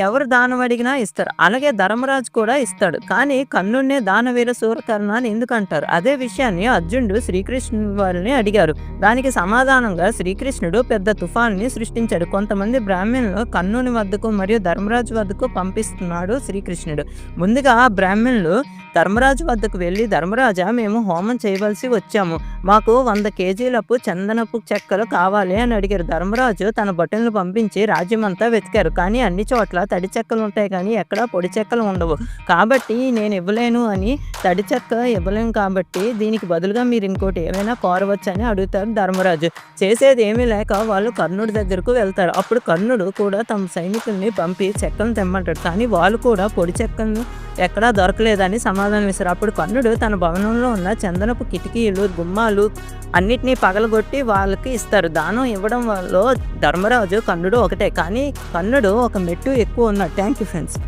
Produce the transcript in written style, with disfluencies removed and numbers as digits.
ఎవరు దానం అడిగినా ఇస్తారు. అలాగే ధర్మరాజు కూడా ఇస్తాడు. కానీ కర్ణుడినే దానవీర శూరకర్ణ అని ఎందుకంటారు? అదే విషయాన్ని అర్జునుడు శ్రీకృష్ణుని వారిని అడిగారు. దానికి సమాధానంగా శ్రీకృష్ణుడు పెద్ద తుఫానుని సృష్టించాడు. కొంతమంది బ్రాహ్మణులు కర్ణుని వద్దకు మరియు ధర్మరాజు వద్దకు పంపిస్తున్నాడు శ్రీకృష్ణుడు. ముందుగా ఆ బ్రాహ్మణులు ధర్మరాజు వద్దకు వెళ్ళి, ధర్మరాజా, మేము హోమం చేయవలసి వచ్చాము. మాకు 100 కేజీలపు చందనపు చెక్కలు కావాలి అని అడిగారు. ధర్మరాజు తన భటులను పంపించి రాజ్యమంతా వెతికారు. కానీ అన్ని చోట్ల తడి చెక్కలు ఉంటాయి కానీ ఎక్కడా పొడి చెక్కలు ఉండవు. కాబట్టి నేను ఇవ్వలేను అని, తడి చెక్క ఇవ్వలేము కాబట్టి దీనికి బదులుగా మీరు ఇంకోటి ఏమైనా కోరవచ్చని అడుగుతారు ధర్మరాజు. చేసేది ఏమీ లేక వాళ్ళు కర్ణుడి దగ్గరకు వెళ్తారు. అప్పుడు కర్ణుడు కూడా తమ సైనికుల్ని పంపి చెక్కలను తెమ్మంటాడు. కానీ వాళ్ళు కూడా పొడి చెక్కలను ఎక్కడా దొరకలేదని సమాధానం ఇస్తారు. అప్పుడు కర్ణుడు తన భవనంలో ఉన్న చందనపు కిటికీలు, గుమ్మాలు అన్నిటినీ పగలగొట్టి వాళ్ళకి ఇస్తారు. దానం ఇవ్వడం వల్ల ధర్మరాజు, కర్ణుడు ఒకటే. కానీ కర్ణుడు ఒక మెట్టు ఎక్కువ ఉన్నాడు. Thank you friends.